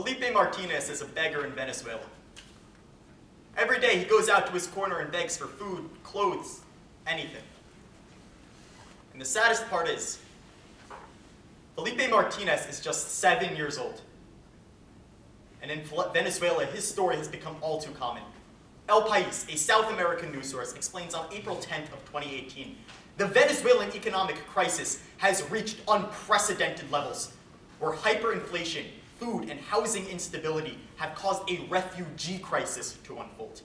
Felipe Martinez is a beggar in Venezuela. Every day he goes out to his corner and begs for food, clothes, anything. And the saddest part is, Felipe Martinez is just 7 years old. And in Venezuela, his story has become all too common. El País, a South American news source, explains on April 10th of 2018, the Venezuelan economic crisis has reached unprecedented levels, where hyperinflation, food, and housing instability have caused a refugee crisis to unfold.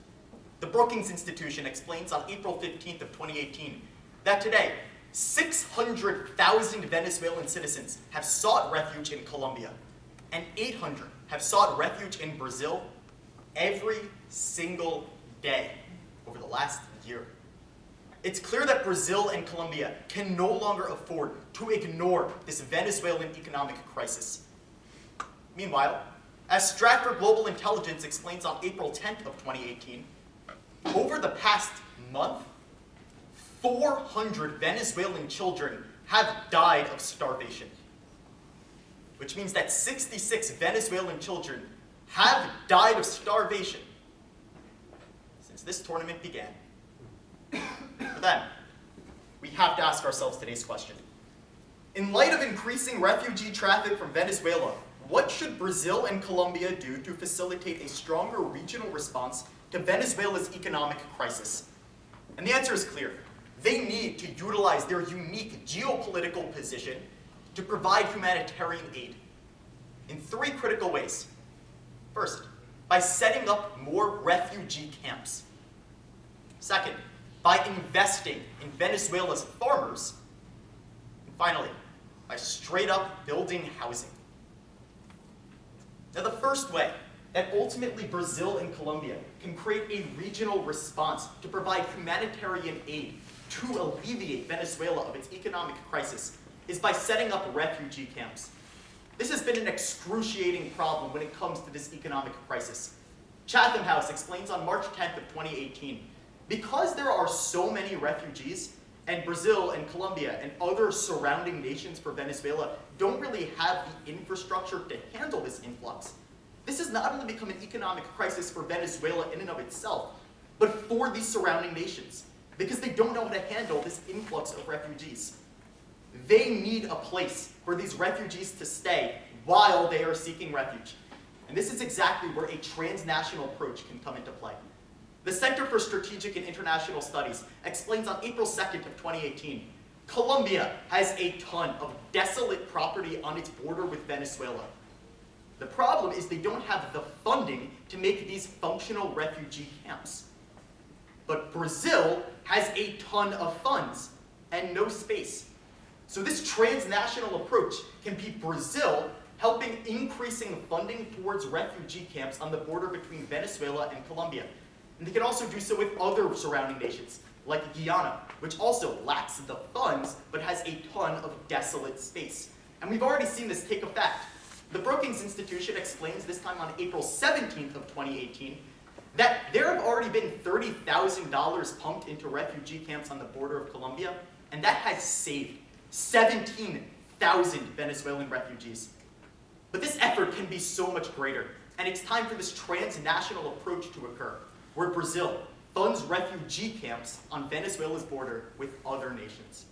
The Brookings Institution explains on April 15th of 2018 that today, 600,000 Venezuelan citizens have sought refuge in Colombia, and 800 have sought refuge in Brazil every single day over the last year. It's clear that Brazil and Colombia can no longer afford to ignore this Venezuelan economic crisis. Meanwhile, as Stratford Global Intelligence explains on April 10th of 2018, over the past month, 400 Venezuelan children have died of starvation, which means that 66 Venezuelan children have died of starvation since this tournament began. For them, we have to ask ourselves today's question. In light of increasing refugee traffic from Venezuela, what should Brazil and Colombia do to facilitate a stronger regional response to Venezuela's economic crisis? And the answer is clear. They need to utilize their unique geopolitical position to provide humanitarian aid in 3 critical ways. First, by setting up more refugee camps. Second, by investing in Venezuela's farmers. And finally, by straight up building housing. Now, the first way that ultimately Brazil and Colombia can create a regional response to provide humanitarian aid to alleviate Venezuela of its economic crisis is by setting up refugee camps. This has been an excruciating problem when it comes to this economic crisis. Chatham House explains on March 10th of 2018, because there are so many refugees, and Brazil and Colombia and other surrounding nations for Venezuela don't really have the infrastructure to handle this influx, this has not only become an economic crisis for Venezuela in and of itself, but for these surrounding nations, because they don't know how to handle this influx of refugees. They need a place for these refugees to stay while they are seeking refuge. And this is exactly where a transnational approach can come into play. The Center for Strategic and International Studies explains on April 2nd of 2018, Colombia has a ton of desolate property on its border with Venezuela. The problem is they don't have the funding to make these functional refugee camps. But Brazil has a ton of funds and no space. So this transnational approach can be Brazil helping increasing funding towards refugee camps on the border between Venezuela and Colombia. And they can also do so with other surrounding nations, like Guyana, which also lacks the funds, but has a ton of desolate space. And we've already seen this take effect. The Brookings Institution explains this time on April 17th of 2018, that there have already been $30,000 pumped into refugee camps on the border of Colombia, and that has saved 17,000 Venezuelan refugees. But this effort can be so much greater, and it's time for this transnational approach to occur, where Brazil funds refugee camps on Venezuela's border with other nations.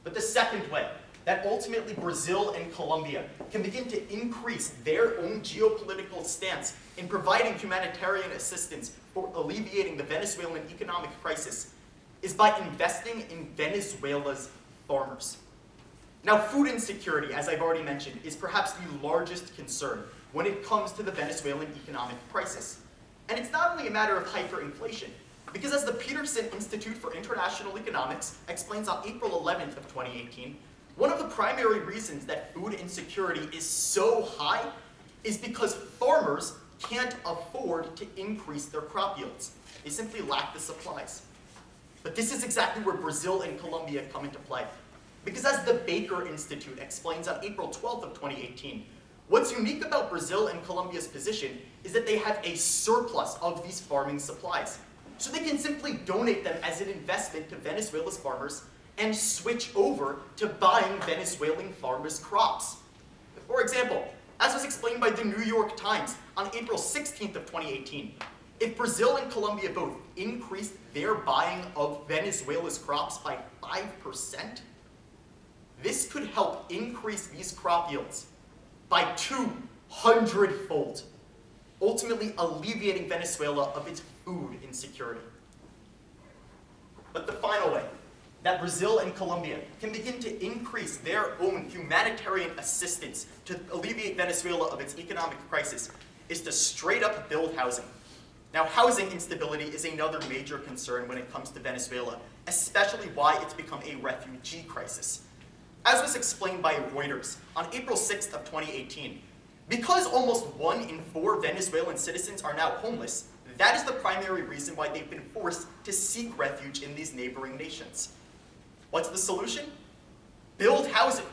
But the second way that ultimately Brazil and Colombia can begin to increase their own geopolitical stance in providing humanitarian assistance for alleviating the Venezuelan economic crisis is by investing in Venezuela's farmers. Now, food insecurity, as I've already mentioned, is perhaps the largest concern when it comes to the Venezuelan economic crisis. And it's not only a matter of hyperinflation, because as the Peterson Institute for International Economics explains on April 11th of 2018, one of the primary reasons that food insecurity is so high is because farmers can't afford to increase their crop yields. They simply lack the supplies. But this is exactly where Brazil and Colombia come into play. Because as the Baker Institute explains on April 12th of 2018, what's unique about Brazil and Colombia's position is that they have a surplus of these farming supplies. So they can simply donate them as an investment to Venezuela's farmers and switch over to buying Venezuelan farmers' crops. For example, As was explained by the New York Times on April 16th of 2018, if Brazil and Colombia both increased their buying of Venezuela's crops by 5%, this could help increase these crop yields by 200-fold, ultimately alleviating Venezuela of its food insecurity. But the final way that Brazil and Colombia can begin to increase their own humanitarian assistance to alleviate Venezuela of its economic crisis is to straight up build housing. Now, housing instability is another major concern when it comes to Venezuela, especially why it's become a refugee crisis. As was explained by Reuters on April 6th of 2018, because almost 1 in 4 Venezuelan citizens are now homeless, that is the primary reason why they've been forced to seek refuge in these neighboring nations. What's the solution? Build housing.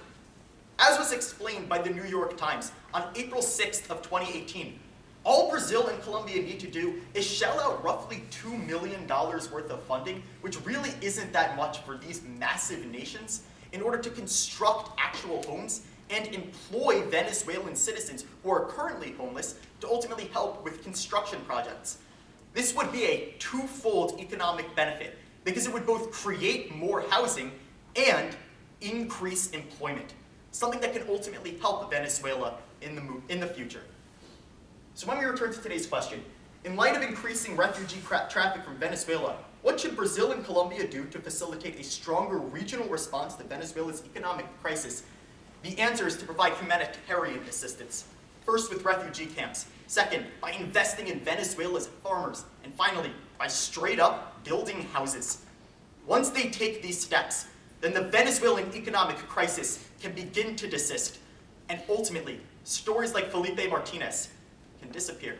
As was explained by the New York Times on April 6th of 2018, all Brazil and Colombia need to do is shell out roughly $2 million worth of funding, which really isn't that much for these massive nations, in order to construct actual homes and employ Venezuelan citizens who are currently homeless to ultimately help with construction projects. This would be a twofold economic benefit, because it would both create more housing and increase employment, something that can ultimately help Venezuela in the future. So when we return to today's question, in light of increasing refugee traffic from Venezuela, what should Brazil and Colombia do to facilitate a stronger regional response to Venezuela's economic crisis? The answer is to provide humanitarian assistance. First, with refugee camps. Second, by investing in Venezuela's farmers. And finally, by straight up building houses. Once they take these steps, then the Venezuelan economic crisis can begin to desist. And ultimately, stories like Felipe Martinez can disappear.